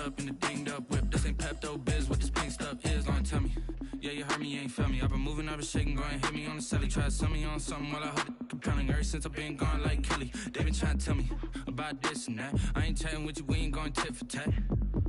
up in the dinged up whip. This ain't Pepto Biz, what this pink stuff is, don't tell me. Yeah, you heard me, you ain't felt me. I've been moving, I've been shaking, go and hit me on the celly. Try to sell me on something while I hold it compelling. Ever since I've been gone like Kelly, they been trying to tell me about this and that. I ain't chatting with you, we ain't going tit for tat.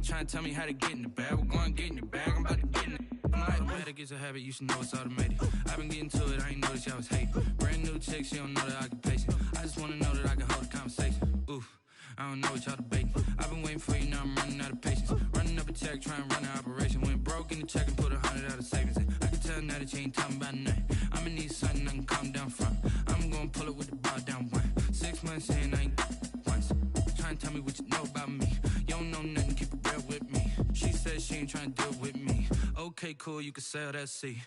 Trying to tell me how to get in the bag, we're going to get in the bag, I'm about to get in it. I'm like, automatic is a habit, you should know it's automated. I've been getting to it, I ain't noticed y'all was hating. Brand new chick, she don't know that I can pace it. I just wanna know that I can hold a conversation. Oof, I don't know what y'all debating. I've been waiting for you, now I'm running out of patience. Running up a check, trying to run an operation. Went broke in the check and put 100 out of savings in. I can tell now that you ain't talking about nothing. I'ma need something I can calm down from. I'm gonna pull it with the bar down one. 6 months in, I ain't once. Trying to tell me what you know about me. You don't know nothing, keep it real with me. She said she ain't trying to deal with me. Okay, cool, you can sell that seat.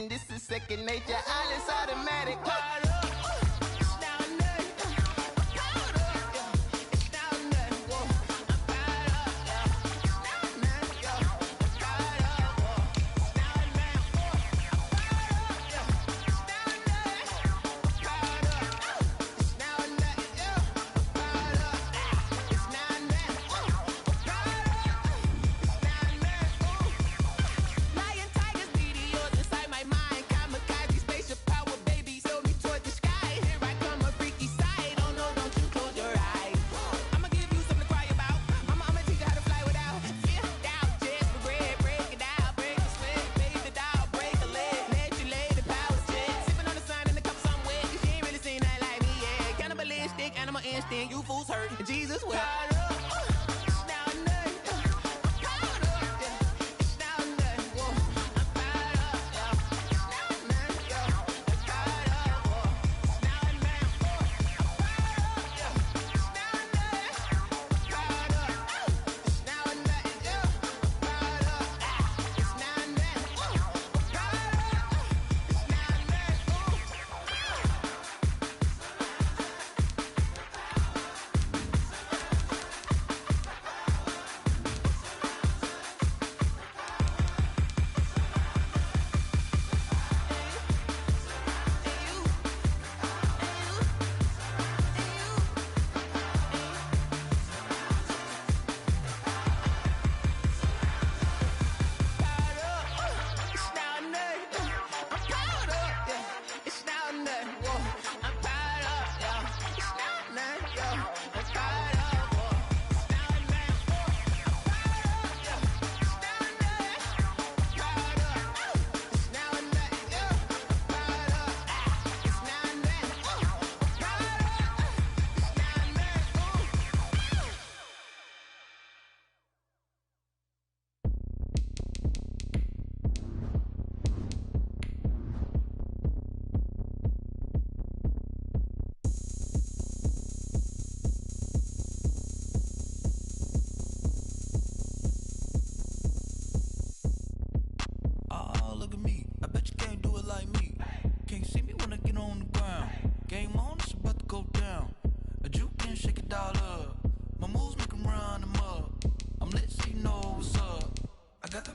This is second nature, all is automatic. Animal instinct, you fools hurt. Jesus, well.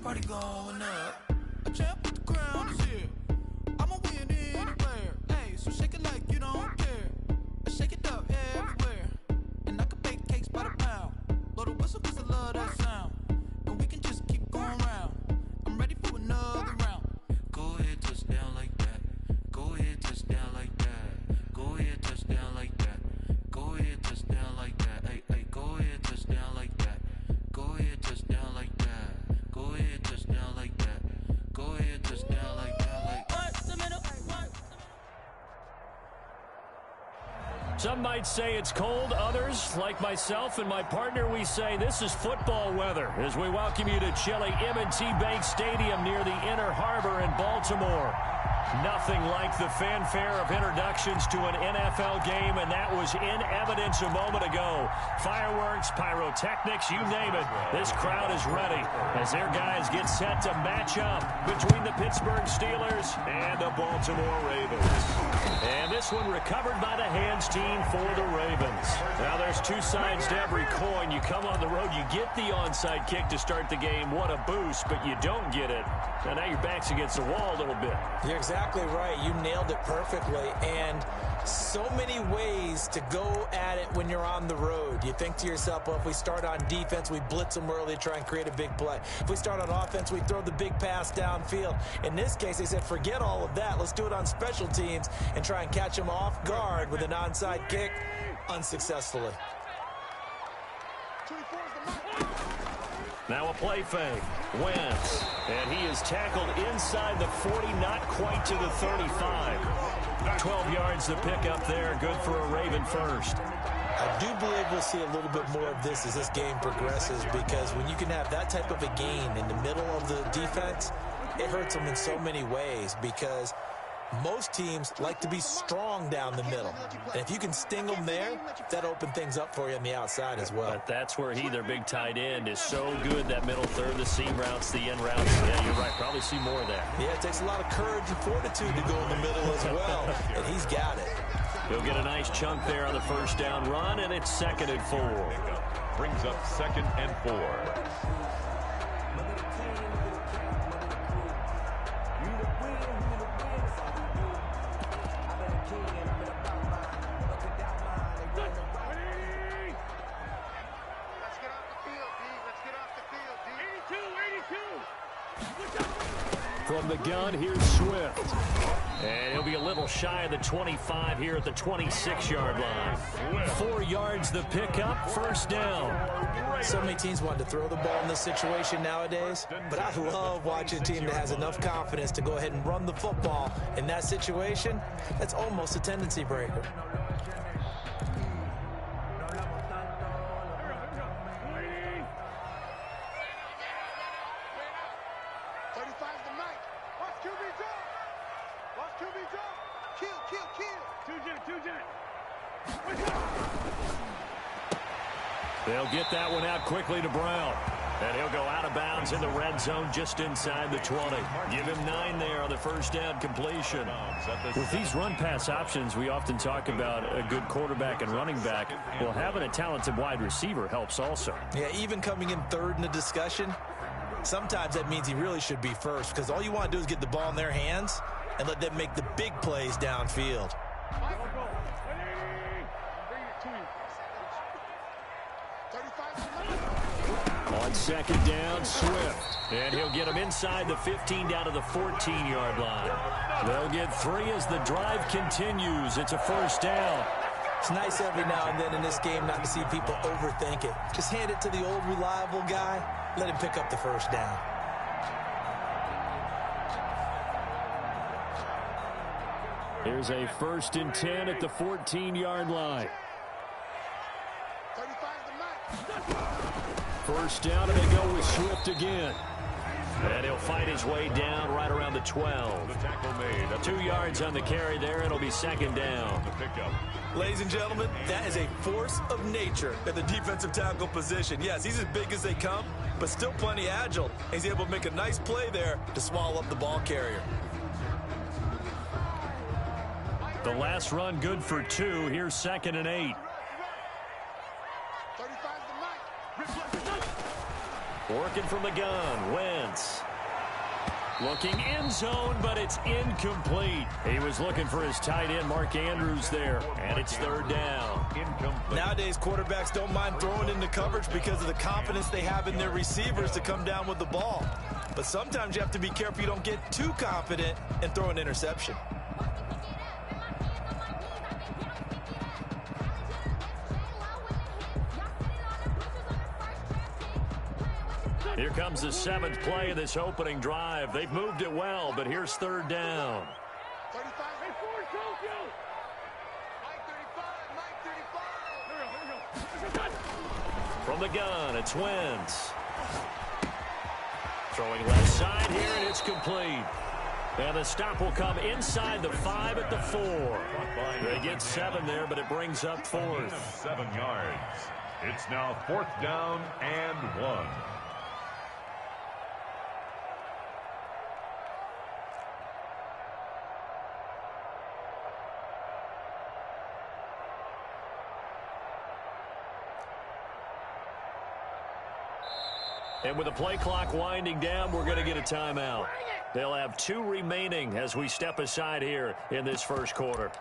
party going up. A champ with the crown is here. I'ma win anywhere. Hey, so shake it like you don't care. I shake it up everywhere. And I can bake cakes by the pound. Blow the whistle 'cause I love that sound. And we can just keep going round. I'm ready for another round. Go ahead, touch down like that. Go ahead, touch down like that. Go ahead, touch down like that. Go ahead, touch down like that. Hey, hey, go ahead, touch down like that. Go ahead, touch down like that. Go ahead, touch down like that. Go ahead, touch down like that. Like some might say it's cold. Others, like myself and my partner, we say this is football weather as we welcome you to chilly M&T Bank Stadium near the Inner Harbor in Baltimore. Nothing like the fanfare of introductions to an NFL game, and that was in evidence a moment ago. Fireworks, pyrotechnics, you name it. This crowd is ready as their guys get set to match up between the Pittsburgh Steelers and the Baltimore Ravens. And this one recovered by the hands team for the Ravens. Now there's two sides to every coin. You come on the road, you get the onside kick to start the game. What a boost, but you don't get it. And now your back's against the wall a little bit. You're exactly right. You nailed it perfectly. And so many ways to go at it when you're on the road. You think to yourself, well, if we start on defense, we blitz them early to try and create a big play. If we start on offense, we throw the big pass downfield. In this case, they said, forget all of that. Let's do it on special teams and try and catch them off guard with an onside kick unsuccessfully. Now a play fake. Wentz. And he is tackled inside the 40, not quite to the 35. 12 yards to pick up there. Good for a Raven first. I do believe we'll see a little bit more of this as this game progresses, because when you can have that type of a gain in the middle of the defense, it hurts them in so many ways, because most teams like to be strong down the middle. And if you can sting them there, that opens things up for you on the outside as well. But that's where their big tight end, is so good, that middle third, the seam routes, the end routes. Yeah, you're right. Probably see more of that. Yeah, it takes a lot of courage and fortitude to go in the middle as well, and he's got it. He'll get a nice chunk there on the first down run, and it's 2nd and 4. Brings up 2nd and 4. From the gun, here's Swift. And he'll be a little shy of the 25 here at the 26-yard line. 4 yards the pickup, first down. So many teams want to throw the ball in this situation nowadays, but I love watching a team that has enough confidence to go ahead and run the football. In that situation, that's almost a tendency breaker. They'll get that one out quickly to Brown. And he'll go out of bounds in the red zone just inside the 20. Give him 9 there on the first down completion. With these run-pass options, we often talk about a good quarterback and running back. Well, having a talented wide receiver helps also. Yeah, even coming in third in the discussion, sometimes that means he really should be first, because all you want to do is get the ball in their hands and let them make the big plays downfield. On second down, Swift. And he'll get him inside the 15 down to the 14-yard line. They'll get 3 as the drive continues. It's a first down. It's nice every now and then in this game not to see people overthink it. Just hand it to the old reliable guy. Let him pick up the first down. Here's a 1st and 10 at the 14-yard line. First down, and they go with Swift again. And he'll fight his way down right around the 12. The tackle made. 2 yards on the carry there. It'll be second down. Ladies and gentlemen, that is a force of nature at the defensive tackle position. Yes, he's as big as they come, but still plenty agile. He's able to make a nice play there to swallow up the ball carrier. The last run good for 2. Here's 2nd and 8. Working from the gun, Wentz. Looking end zone, but it's incomplete. He was looking for his tight end, Mark Andrews, there, and it's third down. Incomplete. Nowadays, quarterbacks don't mind throwing into coverage because of the confidence they have in their receivers to come down with the ball. But sometimes you have to be careful you don't get too confident and throw an interception. Here comes the 7th play of this opening drive. They've moved it well, but here's third down. From the gun, it's Wentz. Throwing left side here, and it's complete. And the stop will come inside the 5 at the 4. They get 7 there, but it brings up 4th. 7 yards. It's now 4th down and 1. And with the play clock winding down, we're going to get a timeout. They'll have 2 remaining as we step aside here in this first quarter.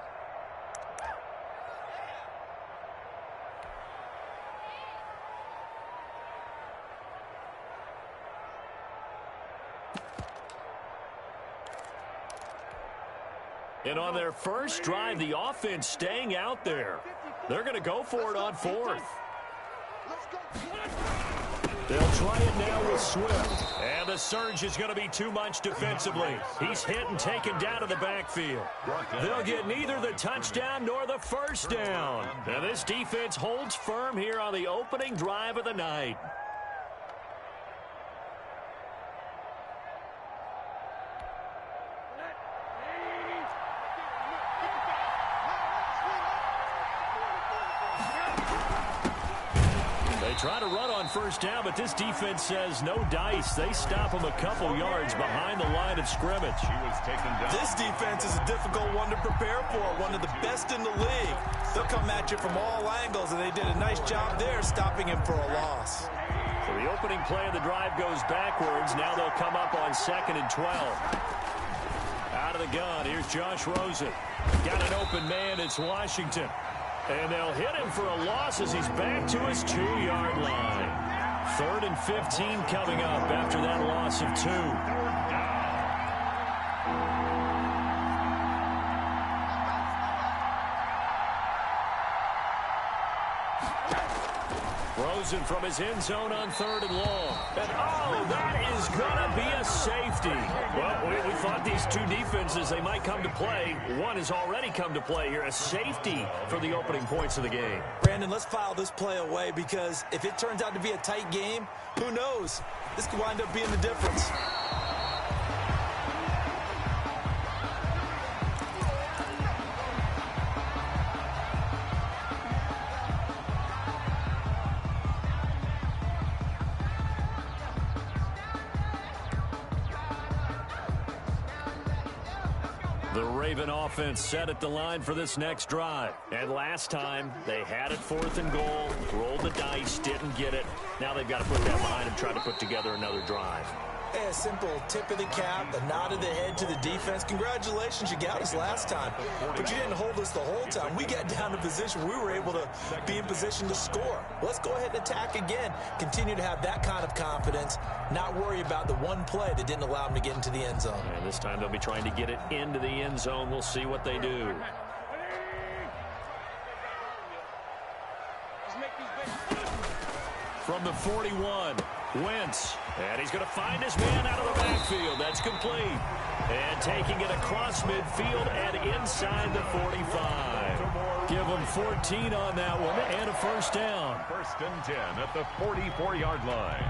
And on their first drive, the offense staying out there. They're going to go for it on 4th. They'll try it now with Swift. And the surge is going to be too much defensively. He's hit and taken down to the backfield. They'll get neither the touchdown nor the first down. And this defense holds firm here on the opening drive of the night. Try to run on first down, but this defense says no dice. They stop him a couple yards behind the line of scrimmage. He was taken down. This defense is a difficult one to prepare for, one of the best in the league. They'll come at you from all angles, and they did a nice job there stopping him for a loss. So the opening play of the drive goes backwards. Now they'll come up on 2nd and 12. Out of the gun, here's Josh Rosen. Got an open man, it's Washington. And they'll hit him for a loss as he's back to his 2-yard line. 3rd and 15 coming up after that loss of 2. Rosen from his end zone on 3rd and long. And oh, that is going to be a safety. Well, we thought these 2 defenses, they might come to play. One has already come to play here. A safety for the opening points of the game. Brandon, let's file this play away because if it turns out to be a tight game, who knows? This could wind up being the difference. The Raven offense set at the line for this next drive. And last time, they had it 4th and goal, rolled the dice, didn't get it. Now they've got to put that behind them, try to put together another drive. Hey, a simple tip of the cap, a nod of the head to the defense. Congratulations, you got us last time. But you didn't hold us the whole time. We got down to position. We were able to be in position to score. Let's go ahead and attack again. Continue to have that kind of confidence. Not worry about the one play that didn't allow them to get into the end zone. And this time they'll be trying to get it into the end zone. We'll see what they do. From the 41, Wentz. And he's going to find his man out of the backfield. That's complete. And taking it across midfield and inside the 45. Give him 14 on that one and a first down. 1st and 10 at the 44-yard line.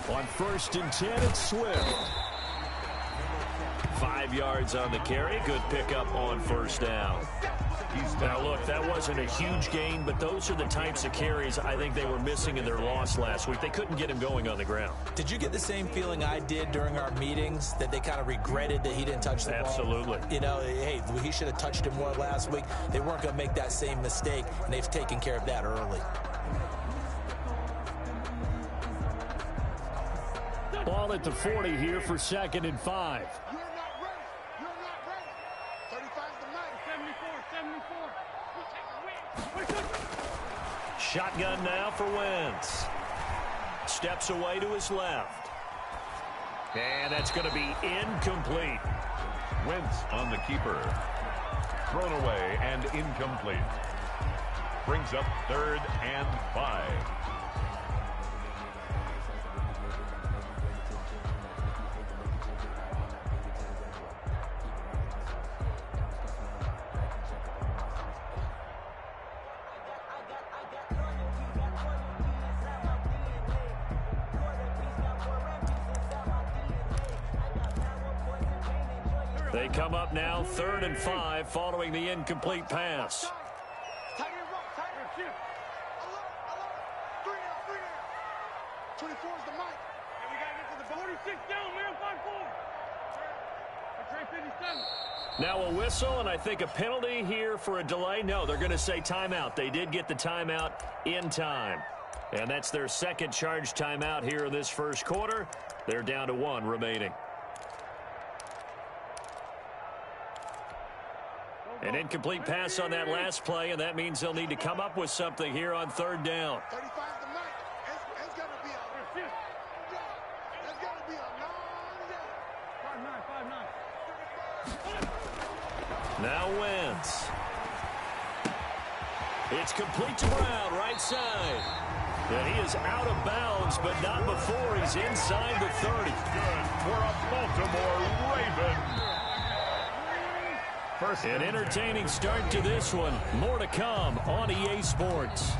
On 1st and 10, it's Swift. 5 5 yards on the carry. Good pickup on first down. Now, look, that wasn't a huge gain, but those are the types of carries I think they were missing in their loss last week. They couldn't get him going on the ground. Did you get the same feeling I did during our meetings, that they kind of regretted that he didn't touch the ball? Absolutely. You know, hey, he should have touched it more last week. They weren't going to make that same mistake, and they've taken care of that early. Ball at the 40 here for 2nd and 5. You're not ready. You're not ready. 35's the night. 74. Shotgun now for Wentz. Steps away to his left. And that's going to be incomplete. Wentz on the keeper. Thrown away and incomplete. Brings up 3rd and 5. They come up now 3rd and 5 following the incomplete pass. Tighten it up, tighten it. Alert, alert. 3 down. 24 is the mic. And we got to get to the 46 down, man. 5-4. Now a whistle and I think a penalty here for a delay. No, they're going to say timeout. They did get the timeout in time. And that's their second charge timeout here in this first quarter. They're down to 1 remaining. An incomplete pass on that last play, and that means they'll need to come up with something here on 3rd down. 35's the mic. It's got to be a long day. It's got to be a long day. 5-9. Now Wentz. It's complete to Brown, right side. And he is out of bounds, but not before he's inside the 30. Good for a Baltimore Raven. An entertaining start to this one. More to come on EA Sports.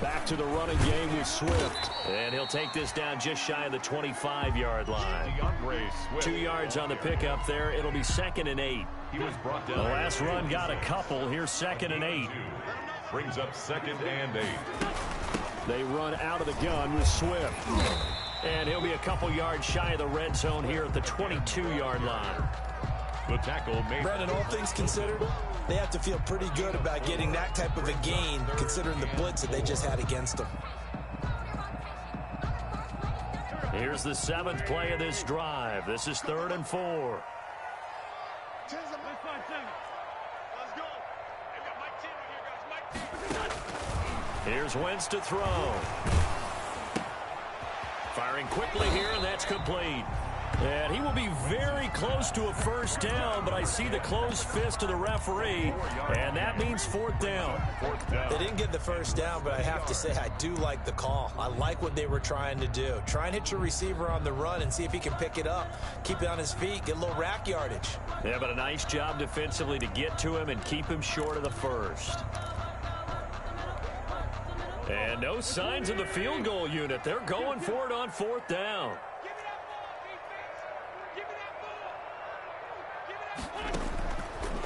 Back to the running game with Swift. And he'll take this down just shy of the 25-yard line. 2 yards on the pickup there. It'll be 2nd and 8. He was brought down. The last run got a couple. Here's 2nd and 8. Brings up 2nd and 8. They run out of the gun with Swift. And he'll be a couple yards shy of the red zone here at the 22-yard line. The tackle made. Brandon, all things considered, they have to feel pretty good about getting that type of a gain, considering the blitz that they just had against them. Here's the 7th play of this drive. This is 3rd and 4. Here's Wentz to throw. Firing quickly here, and that's complete. And he will be very close to a first down, but I see the closed fist of the referee, and that means 4th down. They didn't get the first down, but I have to say I do like the call. I like what they were trying to do. Try and hit your receiver on the run and see if he can pick it up, keep it on his feet, get a little rack yardage. Yeah, but a nice job defensively to get to him and keep him short of the first. And no signs of the field goal unit. They're going for it on 4th down.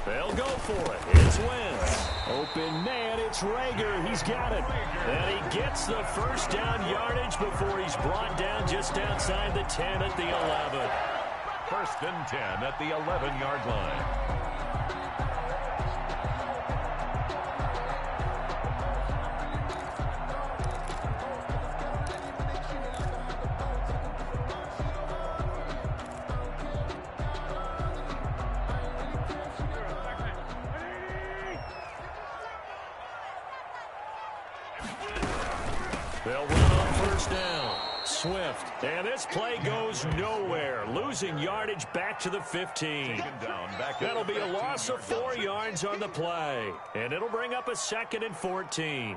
They'll go for it. It's Wentz. Open man, it's Rager. He's got it. And he gets the first down yardage before he's brought down just outside the 10 at the 11. 1st and 10 at the 11-yard line. They'll run on 1st down. Swift. And this play goes nowhere. Losing yardage back to the 15. That'll be a loss of 4 yards on the play. And it'll bring up a 2nd and 14.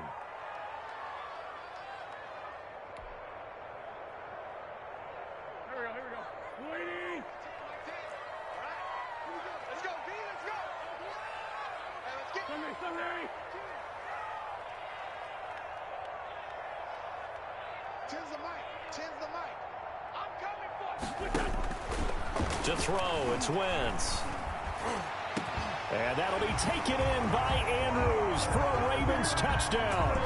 To throw, it's Wentz. And that'll be taken in by Andrews for a Ravens touchdown.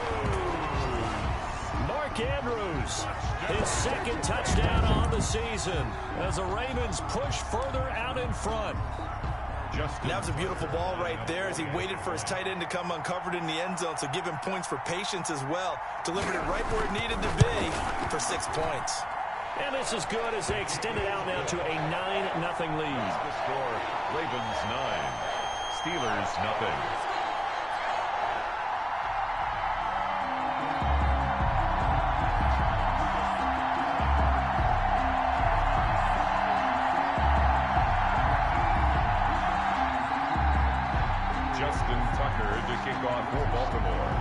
Mark Andrews, his second touchdown on the season as the Ravens push further out in front. That was a beautiful ball right there as he waited for his tight end to come uncovered in the end zone, so give him points for patience as well. Delivered it right where it needed to be for 6 points. And this is good as they extend it out now to a 9-0 lead. The score, Ravens 9, Steelers nothing. Justin Tucker to kick off for Baltimore.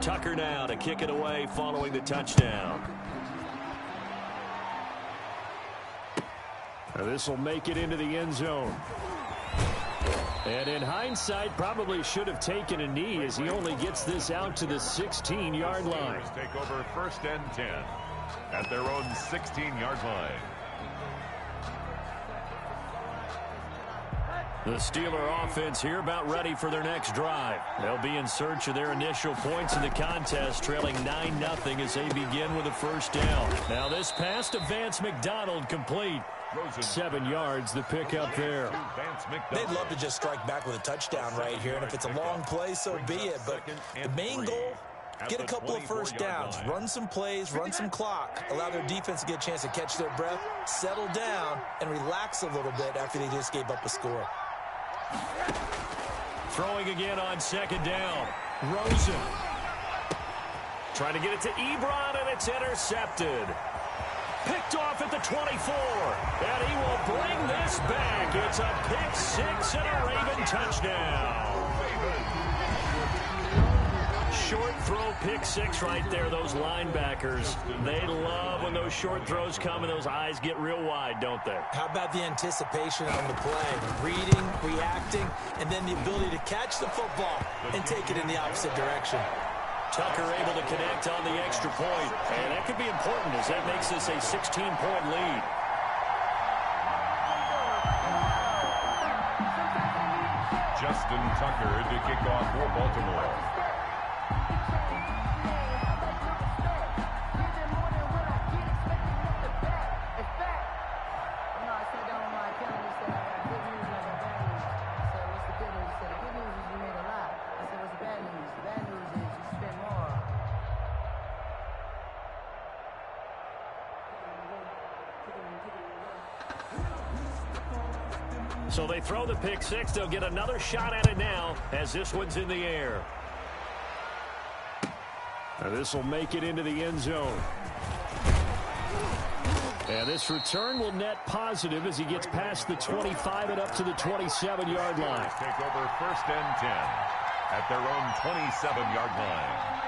Tucker now to kick it away following the touchdown. This will make it into the end zone. And in hindsight, probably should have taken a knee as he only gets this out to the 16-yard line. Take over 1st and 10 at their own 16-yard line. The Steeler offense here about ready for their next drive. They'll be in search of their initial points in the contest, trailing 9-0 as they begin with a first down. Now this pass to Vance McDonald complete. 7 yards, the pickup there. They'd love to just strike back with a touchdown right here, and if it's a long play, so be it. But the main goal, get a couple of first downs, run some plays, run some clock, allow their defense to get a chance to catch their breath, settle down, and relax a little bit after they just gave up a score. Throwing again on 2nd down. Rosen. Trying to get it to Ebron, and it's intercepted. Picked off at the 24. And he will bring this back. It's a pick 6 and a Raven touchdown. Short throw, pick 6 right there. Those linebackers, they love when those short throws come and those eyes get real wide, don't they? How about the anticipation on the play? Reading, reacting, and then the ability to catch the football and take it in the opposite direction. Tucker able to connect on the extra point. And that could be important as that makes this a 16-point lead. Justin Tucker to kick off for Baltimore. So they throw the pick 6. They'll get another shot at it now as this one's in the air. This will make it into the end zone. And this return will net positive as he gets past the 25 and up to the 27-yard line. Take over 1st and 10 at their own 27-yard line.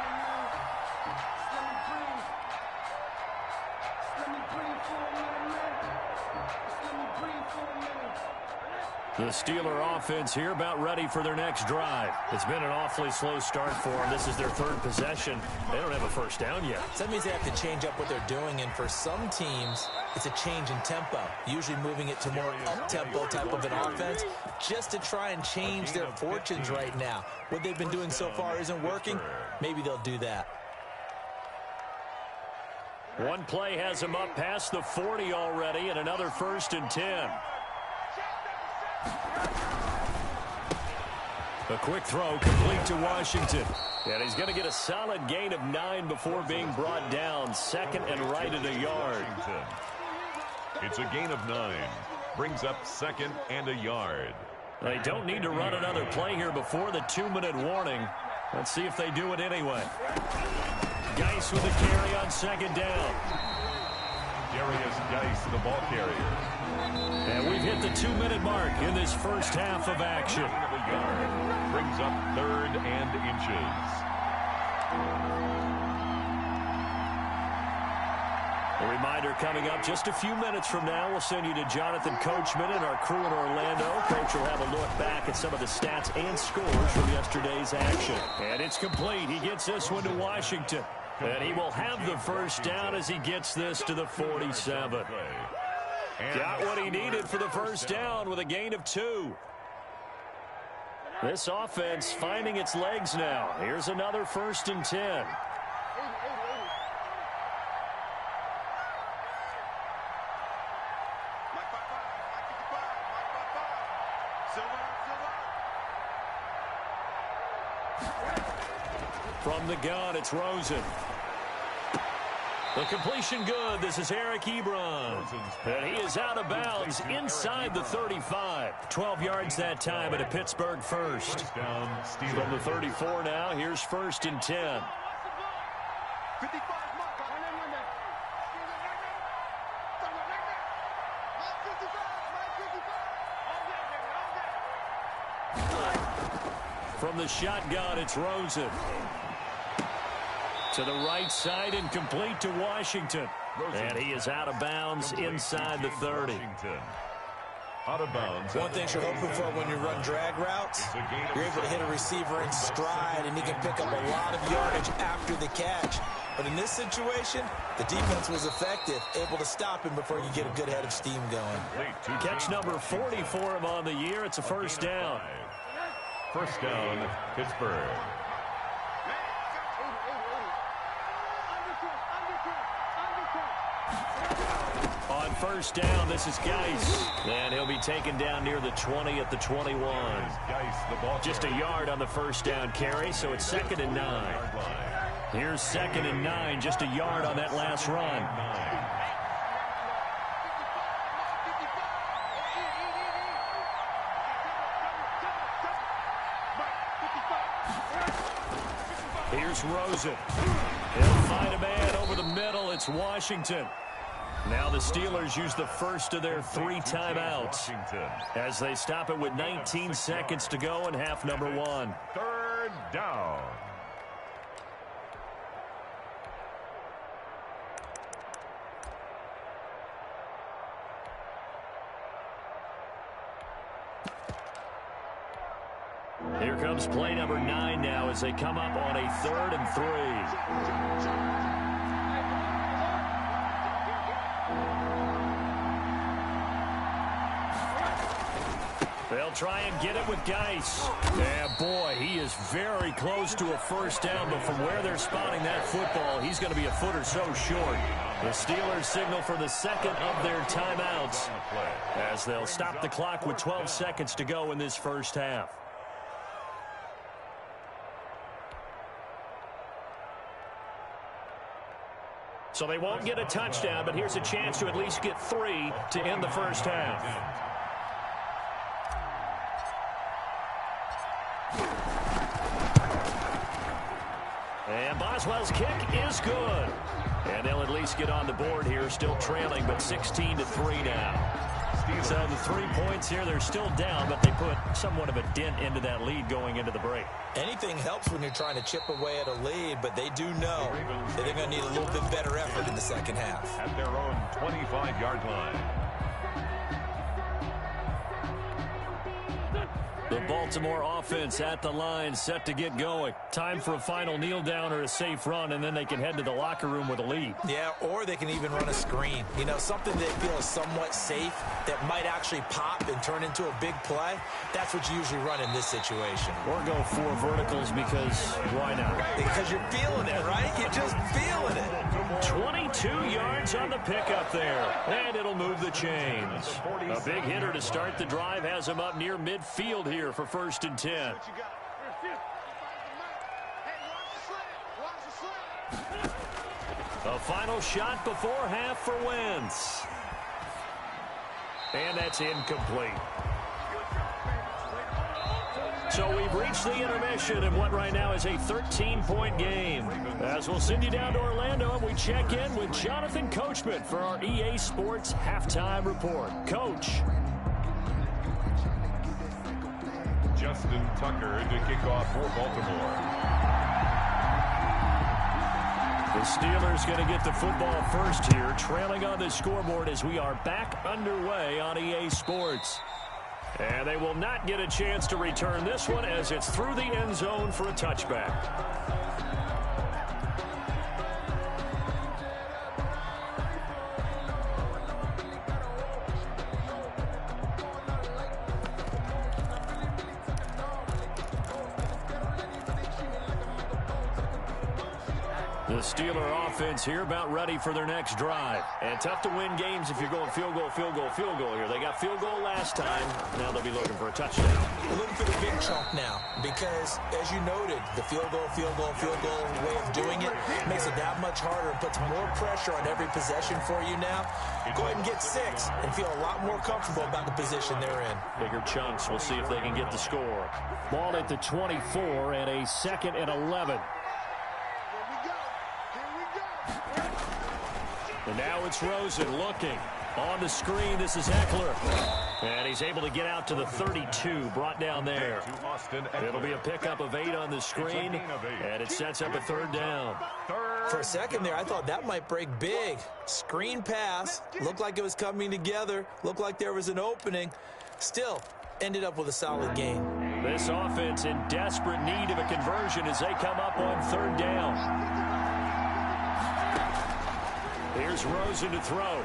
The Steeler offense here about ready for their next drive. It's been an awfully slow start for them. This is their 3rd possession. They don't have a first down yet. So that means they have to change up what they're doing, and for some teams, it's a change in tempo, usually moving it to more up-tempo type of an offense just to try and change their fortunes right now. What they've been doing so far isn't working. Maybe they'll do that. One play has him up past the 40 already, and another 1st and 10. A quick throw complete to Washington. And he's going to get a solid gain of 9 before being brought down. 2nd and right at a yard. It's a gain of 9. Brings up 2nd and a yard. They don't need to run another play here before the 2-minute warning. Let's see if they do it anyway. Geis with a carry on 2nd down. Darius Geis, the ball carrier. And we've hit the 2-minute mark in this first half of action. yard. Brings up 3rd and inches. A reminder coming up just a few minutes from now. We'll send you to Jonathan Coachman and our crew in Orlando. Coach will have a look back at some of the stats and scores from yesterday's action. And it's complete. He gets this one to Washington. And he will have the first down as he gets this to the 47. Got what he needed for the first down with a gain of 2. This offense finding its legs now. Here's another 1st and 10. From the gun, it's Rosen. The completion good. This is Eric Ebron. And he is out of bounds inside the 35. 12 yards that time at a Pittsburgh first. From the 34 now, here's 1st and 10. From the shotgun, it's Rosen. To the right side and complete to Washington. And he is out of bounds inside the 30. Out of bounds. One thing you're hoping for when you run drag routes, you're able to hit a receiver in stride, and he can pick up a lot of yardage after the catch. But in this situation, the defense was effective, able to stop him before you get a good head of steam going. Catch number 40 for him on the year. It's a first down. First down, Pittsburgh. On first down, this is Geis. And he'll be taken down near the 20 at the 21. Just a yard on the first down carry, so it's 2nd and 9. Here's 2nd and 9, just a yard on that last run. Here's Rosen. He'll find a man over the middle. It's Washington. Now the Steelers use the first of their 3 timeouts as they stop it with 19 seconds to go in half number 1. 3rd down. Here comes play number 9 now as they come up on a 3rd and 3. They'll try and get it with Geis. Yeah, boy, he is very close to a first down, but from where they're spotting that football, he's going to be a foot or so short. The Steelers signal for the 2nd of their timeouts as they'll stop the clock with 12 seconds to go in this first half. So they won't get a touchdown, but here's a chance to at least get 3 to end the first half. And Boswell's kick is good. And they'll at least get on the board here, still trailing, but 16-3 now. So the 3 points here, they're still down, but they put somewhat of a dent into that lead going into the break. Anything helps when you're trying to chip away at a lead, but they do know that they're going to need a little bit better effort in the second half. At their own 25-yard line. The Baltimore offense at the line, set to get going. Time for a final kneel down or a safe run, and then they can head to the locker room with a lead. Yeah, or they can even run a screen. You know, something they feel is somewhat safe that might actually pop and turn into a big play. That's what you usually run in this situation. Or go 4 verticals because why not? Because you're feeling it, right? You're just feeling it. 22 yards on the pickup there, and it'll move the chains. A big hitter to start the drive has him up near midfield here for 1st and 10. A final shot before half for Wentz. And that's incomplete. So we've reached the intermission in what right now is a 13-point game. As we'll send you down to Orlando and we check in with Jonathan Coachman for our EA Sports Halftime Report. Coach. Justin Tucker to kick off for Baltimore. The Steelers going to get the football first here, trailing on the scoreboard as we are back underway on EA Sports. And they will not get a chance to return this one as it's through the end zone for a touchback. The Steeler offense here about ready for their next drive. And tough to win games if you're going field goal here. They got field goal last time. Now they'll be looking for a touchdown. They're looking for the big chunk now because, as you noted, the field goal way of doing it makes it that much harder and puts more pressure on every possession for you now. Go ahead and get 6 and feel a lot more comfortable about the position they're in. Bigger chunks. We'll see if they can get the score. Ball at the 24 and a 2nd and 11. And now it's Rosen looking. On the screen, this is Eckler. And he's able to get out to the 32, brought down there. It'll be a pickup of 8 on the screen, and it sets up a 3rd down. For a second there, I thought that might break big. Screen pass, looked like it was coming together, looked like there was an opening. Still, ended up with a solid gain. This offense in desperate need of a conversion as they come up on 3rd down. Here's Rosen to throw.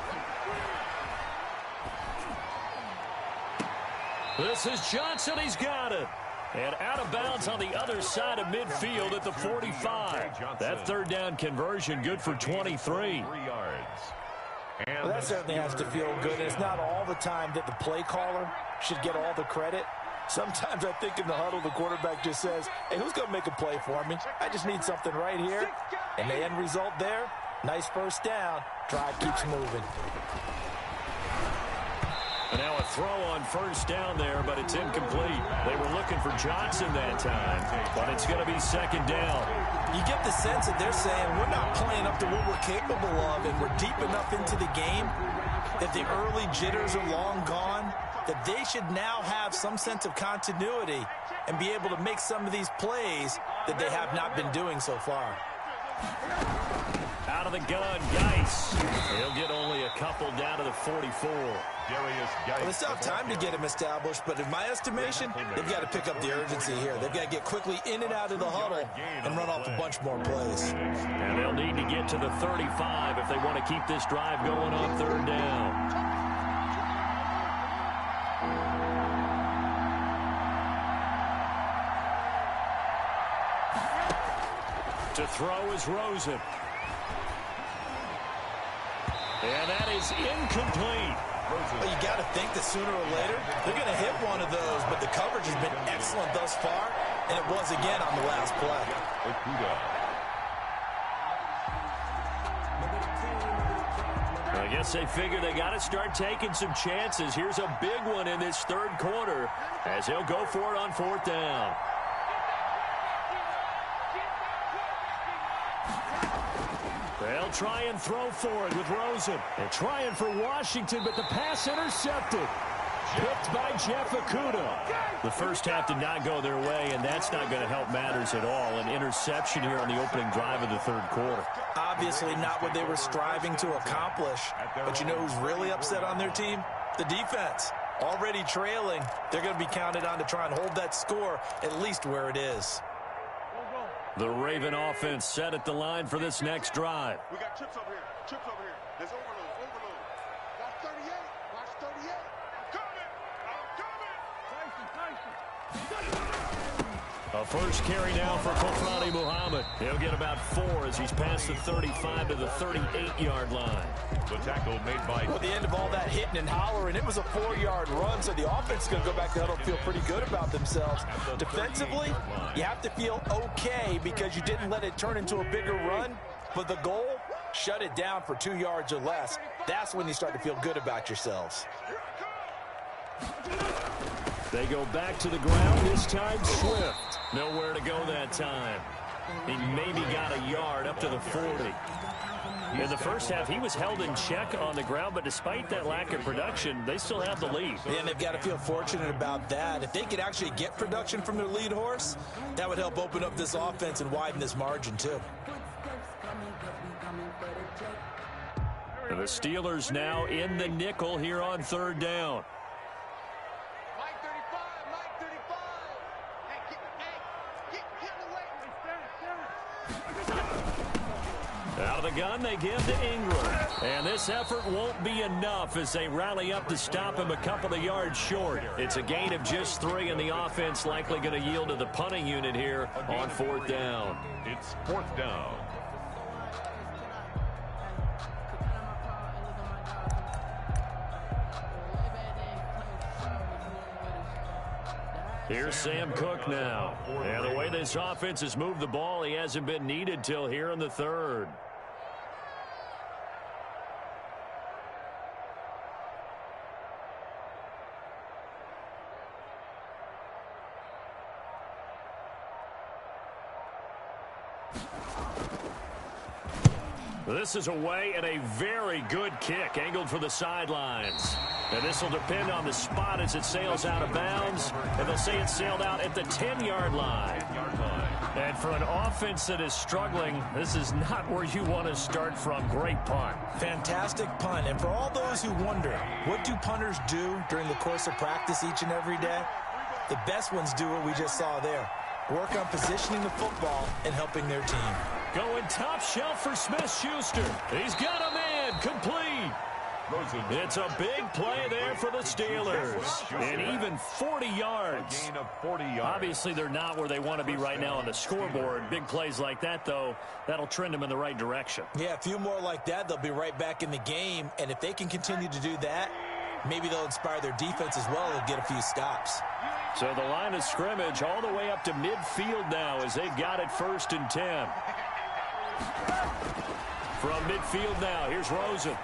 This is Johnson. He's got it. And out of bounds on the other side of midfield at the 45. That 3rd down conversion good for 23. Well, that certainly has to feel good. And it's not all the time that the play caller should get all the credit. Sometimes I think in the huddle, the quarterback just says, hey, who's going to make a play for me? I just need something right here. And the end result there, nice 1st down. Drive keeps moving. And now a throw on 1st down there, but it's incomplete. They were looking for Johnson that time, but it's going to be 2nd down. You get the sense that they're saying we're not playing up to what we're capable of, and we're deep enough into the game that the early jitters are long gone, that they should now have some sense of continuity and be able to make some of these plays that they have not been doing so far. Out of the gun, Geis. He'll get only a couple down to the 44. Well, it's not time to get him established, but in my estimation, they've got to pick up the urgency here. They've got to get quickly in and out of the huddle and run off a bunch more plays. And they'll need to get to the 35 if they want to keep this drive going on 3rd down. To throw is Rosen. And that is incomplete. Well, you got to think that sooner or later they're going to hit one of those, but the coverage has been excellent thus far, and it was again on the last play. I guess they figure they got to start taking some chances. Here's a big one in this 3rd quarter as he'll go for it on 4th down. They'll try and throw for it with Rosen. They're trying for Washington, but the pass intercepted. Picked by Jeff Okudah. The first half did not go their way, and that's not going to help matters at all. An interception here on the opening drive of the 3rd quarter. Obviously not what they were striving to accomplish. But you know who's really upset on their team? The defense. Already trailing. They're going to be counted on to try and hold that score at least where it is. The Raven offense set at the line for this next drive. We got chips over here. Chips over here. There's overload. Watch 38. Watch 38. I'm coming. A first carry now for Kofrani Muhammad. He'll get about 4 as he's past the 35 to the 38-yard line. The tackle made by... Well, the end of all that hitting and hollering, it was a 4-yard run, so the offense is going to go back to huddle and feel pretty good about themselves. Defensively, you have to feel okay because you didn't let it turn into a bigger run, but the goal, shut it down for 2 yards or less. That's when you start to feel good about yourselves. They go back to the ground, this time Swift. Nowhere to go that time. He maybe got a yard up to the 40. In the first half, he was held in check on the ground, but despite that lack of production, they still have the lead. Yeah, and they've got to feel fortunate about that. If they could actually get production from their lead horse, that would help open up this offense and widen this margin, too. And the Steelers now in the nickel here on third down. Mike 35, Mike 35. Hey, get away. Out of the gun, they give to Ingram. And this effort won't be enough as they rally up to stop him a couple of yards short. It's a gain of just 3, and the offense likely going to yield to the punting unit here on fourth down. It's fourth down. Here's Sam Cook now. And the way this offense has moved the ball, he hasn't been needed till here in the third. This is away and a very good kick, angled for the sidelines. And this will depend on the spot as it sails out of bounds. And they'll say it sailed out at the 10-yard line. And for an offense that is struggling, this is not where you want to start from. Great punt. Fantastic punt. And for all those who wonder, what do punters do during the course of practice each and every day? The best ones do what we just saw there. Work on positioning the football and helping their team. Going top shelf for Smith-Schuster. He's got a man complete. It's a big play there for the Steelers. And even 40 yards. A gain of 40 yards. Obviously, they're not where they want to be right now on the scoreboard. Big plays like that, though, that'll trend them in the right direction. Yeah, a few more like that, they'll be right back in the game. And if they can continue to do that, maybe they'll inspire their defense as well and get a few stops. So the line of scrimmage all the way up to midfield now as they've got it 1st and 10. From midfield now, here's Rosen.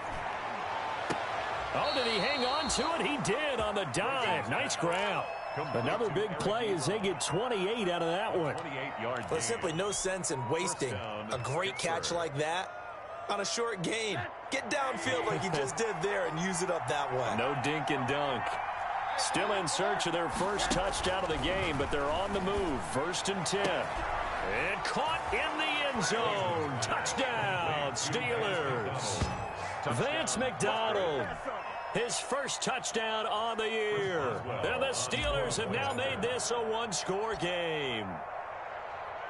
Oh, did he hang on to it? He did on the dive. Nice ground. Another big play as they get 28 out of that one. 28 yards. There's simply no sense in wasting a great catch like that on a short gain. Get downfield like you just did there and use it up that way. No dink and dunk. Still in search of their first touchdown of the game, but they're on the move. 1st and 10. And caught in the end zone. Touchdown, Steelers. Vance McDonald, his first touchdown on the year. And the Steelers have now made this a one-score game.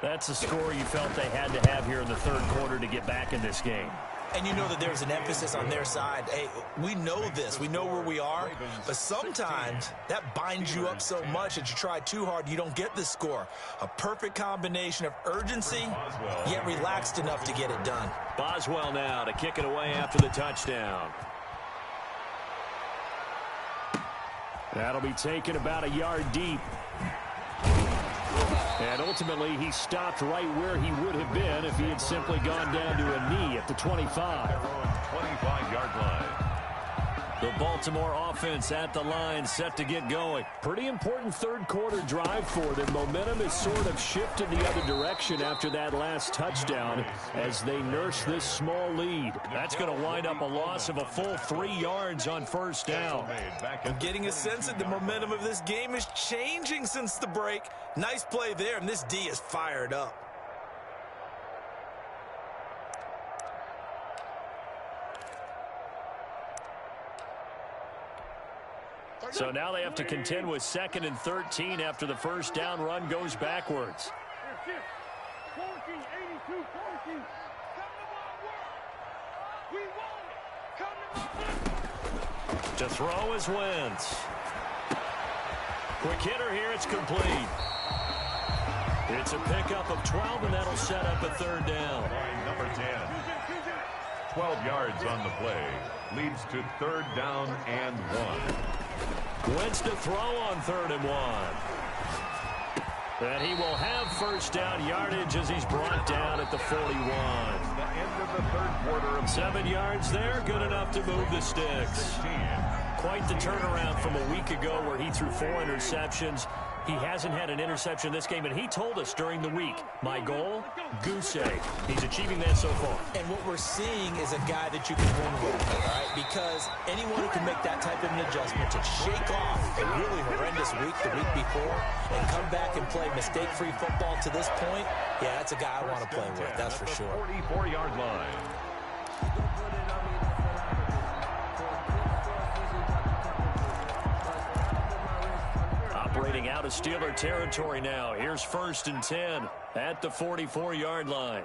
That's the score you felt they had to have here in the third quarter to get back in this game. And you know that there's an emphasis on their side. Hey, we know this. We know where we are. But sometimes that binds you up so much that you try too hard, you don't get the score. A perfect combination of urgency, yet relaxed enough to get it done. Boswell now to kick it away after the touchdown. That'll be taken about a yard deep. And ultimately, he stopped right where he would have been if he had simply gone down to a knee at the 25. 25-yard line. The Baltimore offense at the line, set to get going. Pretty important third quarter drive for them. Momentum is sort of shifted the other direction after that last touchdown as they nurse this small lead. That's going to wind up a loss of a full 3 yards on 1st down. I'm getting a sense that the momentum of this game is changing since the break. Nice play there, and this D is fired up. So now they have to contend with 2nd and 13 after the first down run goes backwards. 14-82-14. To throw is Wentz. Quick hitter here, it's complete. It's a pickup of 12, and that'll set up a 3rd down. Number 10. 12 yards on the play. Leads to 3rd down and 1. Wentz to throw on 3rd and 1. And he will have 1st down yardage as he's brought down at the 41. The end of the third quarter. 7 yards there, good enough to move the sticks. Quite the turnaround from a week ago where he threw 4 interceptions. He hasn't had an interception this game, and he told us during the week, my goal, goose egg. He's achieving that so far. And what we're seeing is a guy that you can win with, all right? Because anyone who can make that type of an adjustment to shake off a really horrendous week the week before and come back and play mistake-free football to this point, yeah, that's a guy I want to play with, that's for sure. 44-yard line. Operating out of Steeler territory now. Here's 1st and 10 at the 44-yard line.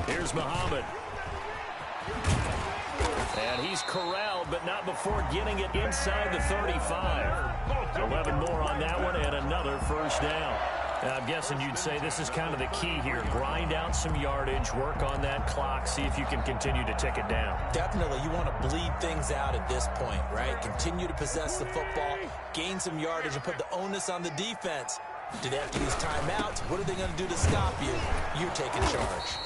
Here's Muhammad. And he's corralled, but not before getting it inside the 35. 11 more on that one, and another first down. I'm guessing you'd say this is kind of the key here. Grind out some yardage, work on that clock, see if you can continue to tick it down. Definitely. You want to bleed things out at this point, right? Continue to possess the football, gain some yardage, and put the onus on the defense. Do they have to use timeouts? What are they going to do to stop you? You're taking charge.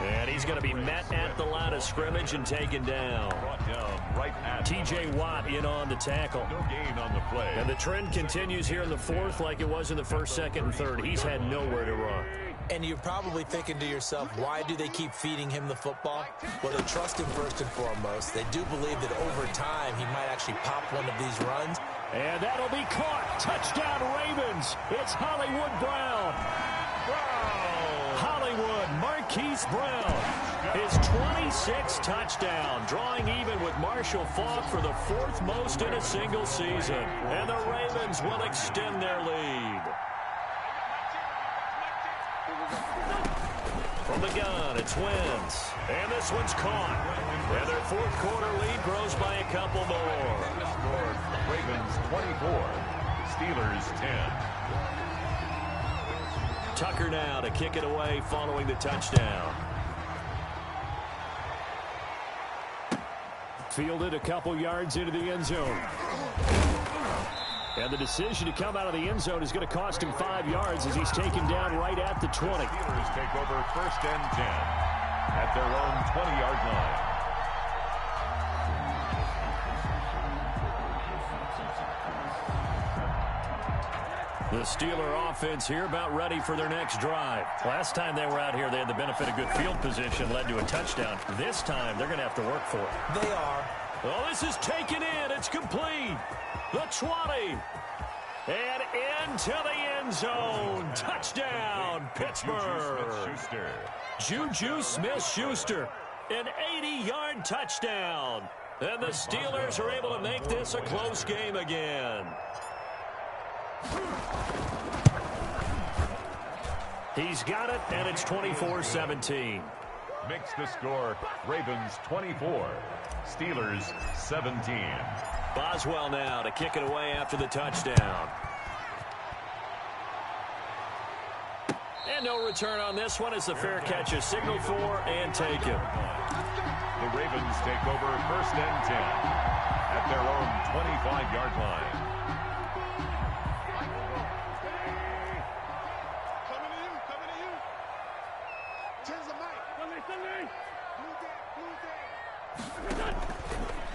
And he's going to be met at the line of scrimmage and taken down. Brought down right at T.J. Watt in on the tackle. No gain on the play. And the trend continues here in the 4th like it was in the 1st, 2nd, and 3rd. He's had nowhere to run. And you're probably thinking to yourself, why do they keep feeding him the football? Well, they trust him first and foremost. They do believe that over time he might actually pop one of these runs. And that'll be caught. Touchdown, Ravens. It's Hollywood Brown. Hollywood Marquise Brown. His 26th touchdown, drawing even with Marshall Faulk for the 4th most in a single season. And the Ravens will extend their lead. From the gun, it's Wentz. And this one's caught. And their 4th quarter lead grows by a couple more. Ravens 24, Steelers 10. Tucker now to kick it away following the touchdown. Fielded a couple yards into the end zone. And the decision to come out of the end zone is going to cost him 5 yards as he's taken down right at the 20. Steelers take over 1st and 10 at their own 20-yard line. The Steeler offense here about ready for their next drive. Last time they were out here, they had the benefit of good field position, led to a touchdown. This time, they're going to have to work for it. They are. Oh, this is taken in. It's complete. The 20. And into the end zone. Touchdown, Pittsburgh. Juju Smith-Schuster. An 80-yard touchdown. And the Steelers are able to make this a close game again. He's got it, and it's 24-17. Makes the score Ravens 24, Steelers 17. Boswell now to kick it away after the touchdown. And no return on this one as the fair catch is signaled for and taken. The Ravens take over 1st and 10 at their own 25-yard line.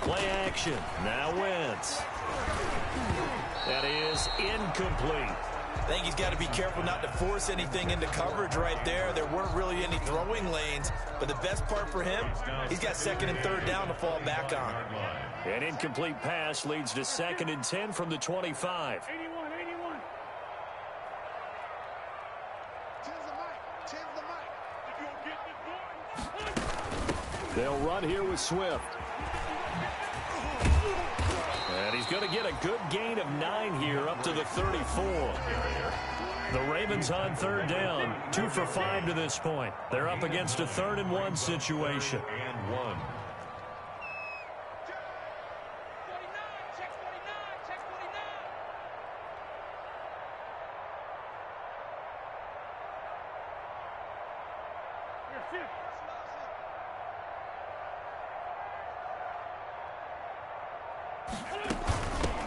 Play action. Now Wentz. That is incomplete. I think he's got to be careful not to force anything into coverage right there. There weren't really any throwing lanes, but the best part for him, he's got 2nd and 3rd down to fall back on. An incomplete pass leads to 2nd and 10 from the 25. 81. They'll run here with Swift. And he's going to get a good gain of 9 here up to the 34. The Ravens on 3rd down, 2 for 5 to this point. They're up against a 3rd and 1 situation. And 1.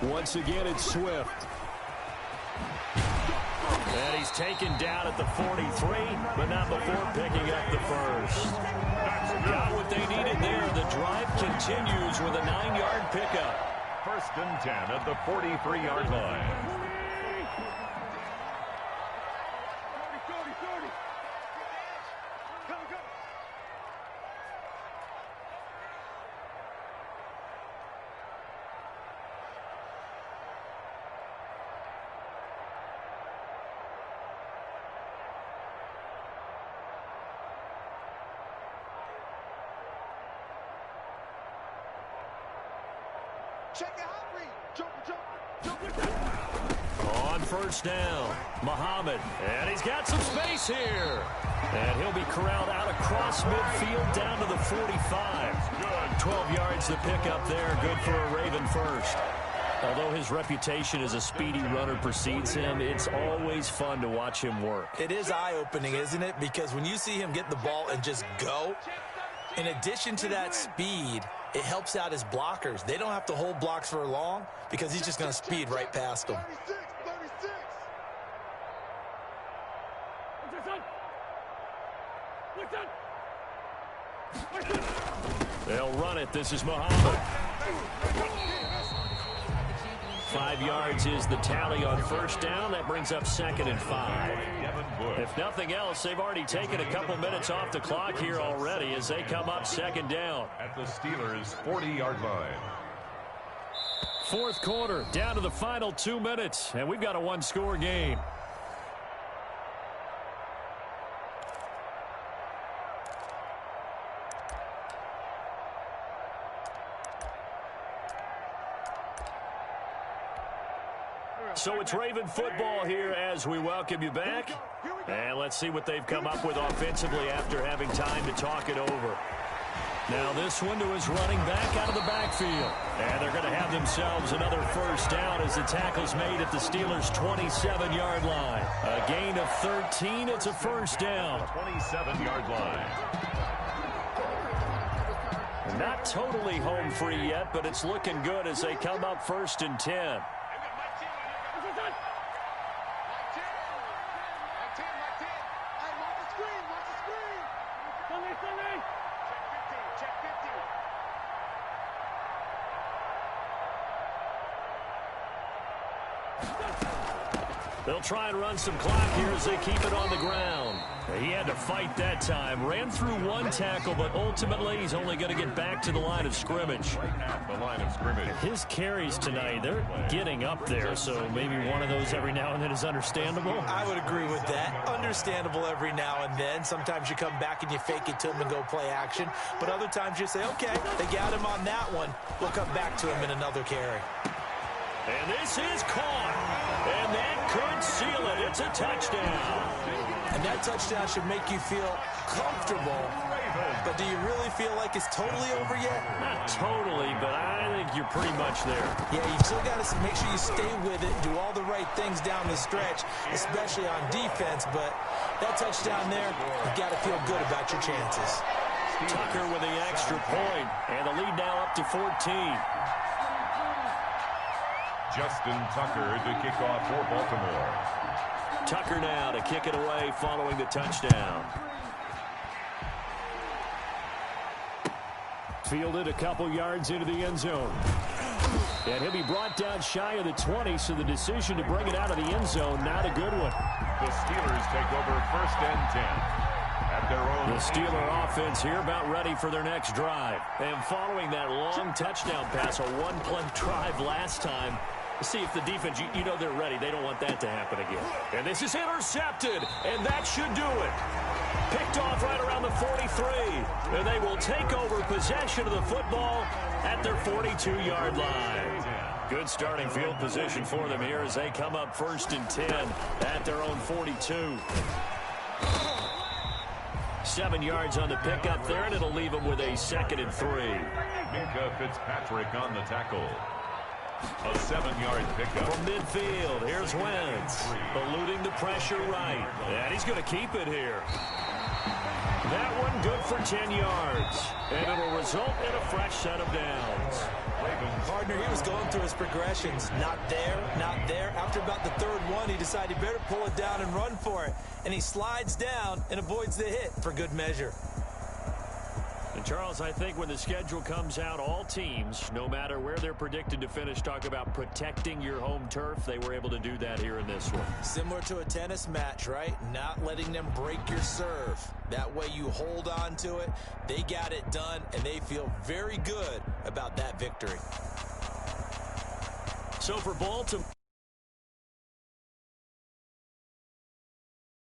Once again, it's Swift. And he's taken down at the 43, but not before picking up the first. Got what they needed there. The drive continues with a 9-yard pickup. 1st and 10 at the 43-yard line. Check it out, Reed. Jumper. On 1st down, Muhammad. And he's got some space here. And he'll be corralled out across midfield down to the 45. Good. 12 yards to pick up there. Good for a Raven first. Although his reputation as a speedy runner precedes him, it's always fun to watch him work. It is eye-opening, isn't it? Because when you see him get the ball and just go, in addition to that speed, it helps out his blockers. They don't have to hold blocks for long because he's just going to speed right past them. 36. They'll run it. This is Muhammad. 5 yards is the tally on 1st down. That brings up 2nd and 5. If nothing else, they've already taken a couple minutes off the clock here already as they come up 2nd down. At the Steelers' 40-yard line. 4th quarter, down to the final 2 minutes, and we've got a one-score game. So it's Raven football here as we welcome you back. And let's see what they've come up with offensively after having time to talk it over. Now this one to his running back out of the backfield. And they're going to have themselves another 1st down as the tackle's made at the Steelers' 27-yard line. A gain of 13. It's a 1st down. 27-yard line. Not totally home free yet, but it's looking good as they come up 1st and 10. They'll try and run some clock here as they keep it on the ground. He had to fight that time. Ran through one tackle, but ultimately he's only going to get back to the line of scrimmage. Right at the line of scrimmage. His carries tonight, they're getting up there, so maybe one of those every now and then is understandable. I would agree with that. Understandable every now and then. Sometimes you come back and you fake it to him and go play action. But other times you say, okay, they got him on that one. We'll come back to him in another carry. And this is caught. And that could seal it. It's a touchdown. And that touchdown should make you feel comfortable. But do you really feel like it's totally over yet? Not totally, but I think you're pretty much there. Yeah, you've still got to make sure you stay with it, do all the right things down the stretch, especially on defense. But that touchdown there, you've got to feel good about your chances. Tucker with the extra point, and the lead now up to 14. Justin Tucker to kick off for Baltimore. Tucker now to kick it away following the touchdown. Fielded a couple yards into the end zone. And he'll be brought down shy of the 20, so the decision to bring it out of the end zone, not a good one. The Steelers take over 1st and 10. At their own. The Steeler offense here about ready for their next drive. And following that long touchdown pass, a one-play drive last time, see if the defense, you know they're ready. They don't want that to happen again. And this is intercepted, and that should do it. Picked off right around the 43. And they will take over possession of the football at their 42-yard line. Good starting field position for them here as they come up 1st and 10 at their own 42. 7 yards on the pickup there, and it'll leave them with a 2nd and 3. Minka Fitzpatrick on the tackle. A 7-yard pickup. From midfield, here's Wentz. Eluding the pressure right. And he's going to keep it here. That one good for 10 yards. And it'll result in a fresh set of downs. Partner, he was going through his progressions. Not there, not there. After about the 3rd one, he decided he better pull it down and run for it. And he slides down and avoids the hit for good measure. And, Charles, I think when the schedule comes out, all teams, no matter where they're predicted to finish, talk about protecting your home turf. They were able to do that here in this one. Similar to a tennis match, right? Not letting them break your serve. That way you hold on to it. They got it done, and they feel very good about that victory. So for Baltimore,